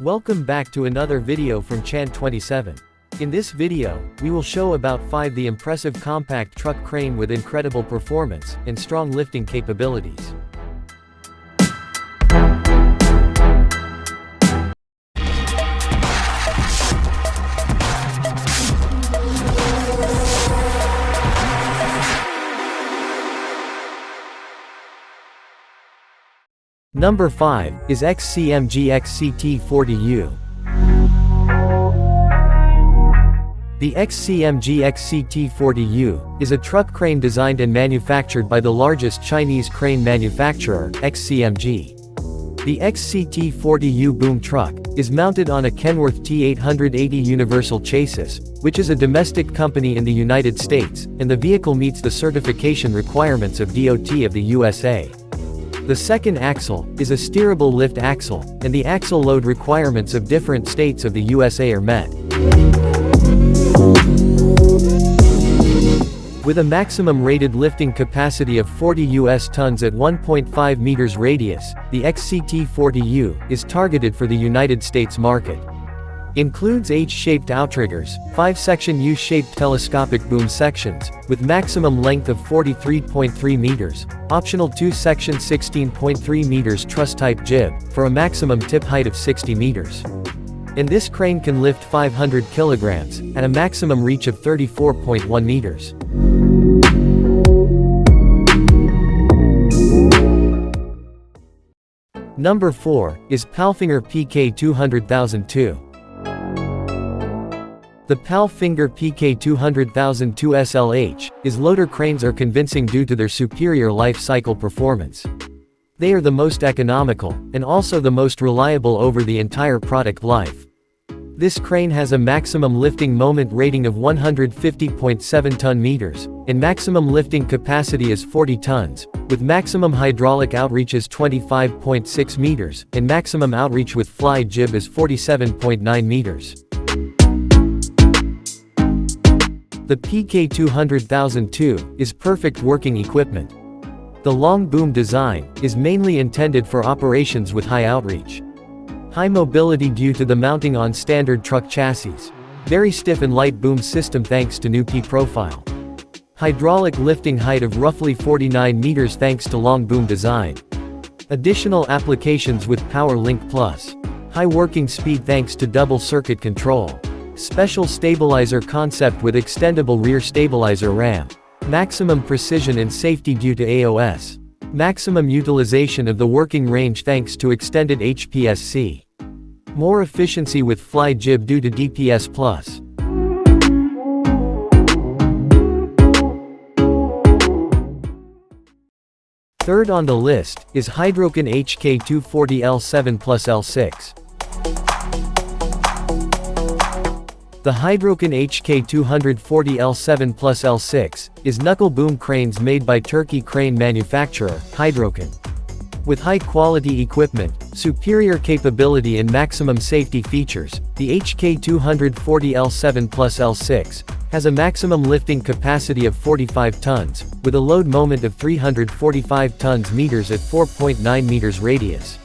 Welcome back to another video from Chan27. In this video, we will show about 5 the impressive compact truck crane with incredible performance and strong lifting capabilities. Number 5 is XCMG XCT40U. The XCMG XCT40U is a truck crane designed and manufactured by the largest Chinese crane manufacturer, XCMG. The XCT40U boom truck is mounted on a Kenworth T880 universal chassis, which is a domestic company in the United States, and the vehicle meets the certification requirements of DOT of the USA. The second axle is a steerable lift axle, and the axle load requirements of different states of the USA are met. With a maximum rated lifting capacity of 40 US tons at 1.5 meters radius, the XCT40U is targeted for the United States market. Includes H-shaped outriggers, 5-section U-shaped telescopic boom sections, with maximum length of 43.3 meters, optional 2-section 16.3 meters truss-type jib, for a maximum tip height of 60 meters. And this crane can lift 500 kilograms, at a maximum reach of 34.1 meters. Number 4 is Palfinger PK 200,002. The Palfinger PK 200,002 SLH is loader cranes are convincing due to their superior life cycle performance. They are the most economical, and also the most reliable over the entire product life. This crane has a maximum lifting moment rating of 150.7 ton-meters, and maximum lifting capacity is 40 tons, with maximum hydraulic outreach is 25.6 meters, and maximum outreach with fly jib is 47.9 meters. The PK 200,002 is perfect working equipment. The long boom design is mainly intended for operations with high outreach. High mobility due to the mounting on standard truck chassis. Very stiff and light boom system thanks to new P profile. Hydraulic lifting height of roughly 49 meters thanks to long boom design. Additional applications with Power Link Plus. High working speed thanks to double circuit control. Special stabilizer concept with extendable rear stabilizer ram. Maximum precision and safety due to AOS. Maximum utilization of the working range thanks to extended HPSC. More efficiency with fly jib due to DPS+. Third on the list is Hydren HK 240 L7 plus L6. The Hydren HK 240 L7 plus L6 is knuckle boom cranes made by Turkey crane manufacturer, Hydren. With high-quality equipment, superior capability and maximum safety features, the HK 240 L7 plus L6 has a maximum lifting capacity of 45 tons, with a load moment of 345 tons-meters at 4.9 meters radius.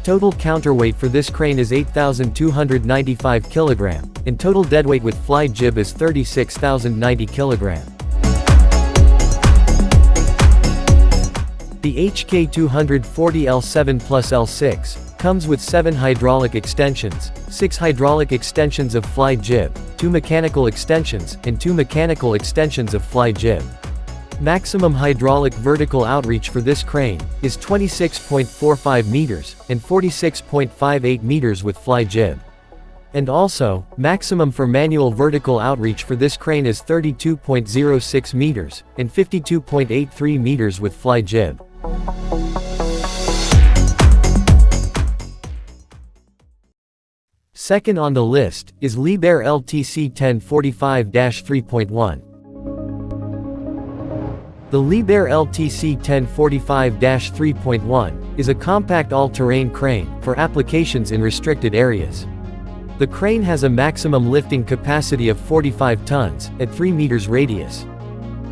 Total counterweight for this crane is 8,295 kg, and total deadweight with fly jib is 36,090 kg. The HK 240 L7 plus L6 comes with 7 hydraulic extensions, 6 hydraulic extensions of fly jib, 2 mechanical extensions, and 2 mechanical extensions of fly jib. Maximum hydraulic vertical outreach for this crane is 26.45 meters, and 46.58 meters with fly jib. And also, maximum for manual vertical outreach for this crane is 32.06 meters, and 52.83 meters with fly jib. Second on the list is Liebherr LTC 1045-3.1. The Liebherr LTC 1045-3.1 is a compact all-terrain crane for applications in restricted areas. The crane has a maximum lifting capacity of 45 tons, at 3 meters radius.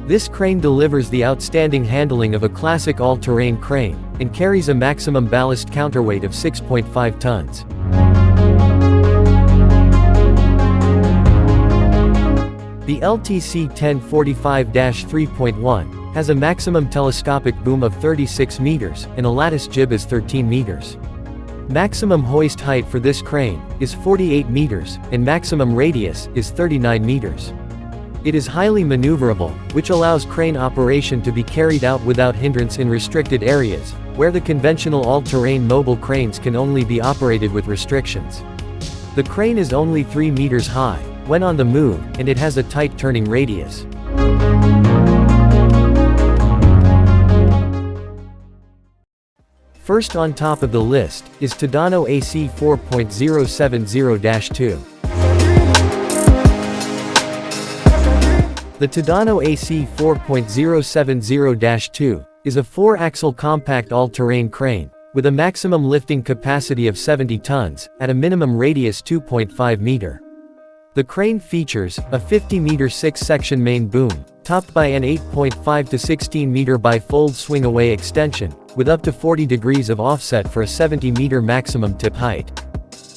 This crane delivers the outstanding handling of a classic all-terrain crane, and carries a maximum ballast counterweight of 6.5 tons. The LTC 1045-3.1 has a maximum telescopic boom of 36 meters, and a lattice jib is 13 meters. Maximum hoist height for this crane is 48 meters, and maximum radius is 39 meters. It is highly maneuverable, which allows crane operation to be carried out without hindrance in restricted areas, where the conventional all-terrain mobile cranes can only be operated with restrictions. The crane is only 3 meters high when on the move, and it has a tight turning radius. First on top of the list is Tadano AC 4.070-2. The Tadano AC 4.070-2 is a 4-axle compact all-terrain crane, with a maximum lifting capacity of 70 tons, at a minimum radius 2.5 meter. The crane features a 50-meter 6-section main boom, topped by an 8.5 to 16-meter bifold swing-away extension, with up to 40 degrees of offset for a 70-meter maximum tip height.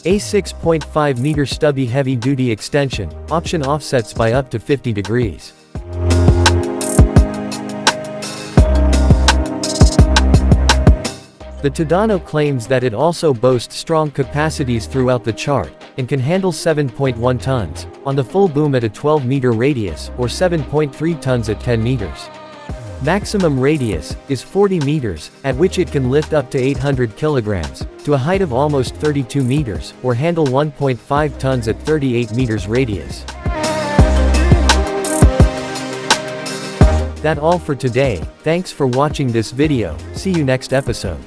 A 6.5-meter stubby heavy-duty extension, option offsets by up to 50 degrees. The Tadano claims that it also boasts strong capacities throughout the chart, and can handle 7.1 tons, on the full boom at a 12-meter radius, or 7.3 tons at 10 meters. Maximum radius is 40 meters, at which it can lift up to 800 kilograms, to a height of almost 32 meters, or handle 1.5 tons at 38 meters radius. That's all for today. Thanks for watching this video. See you next episode.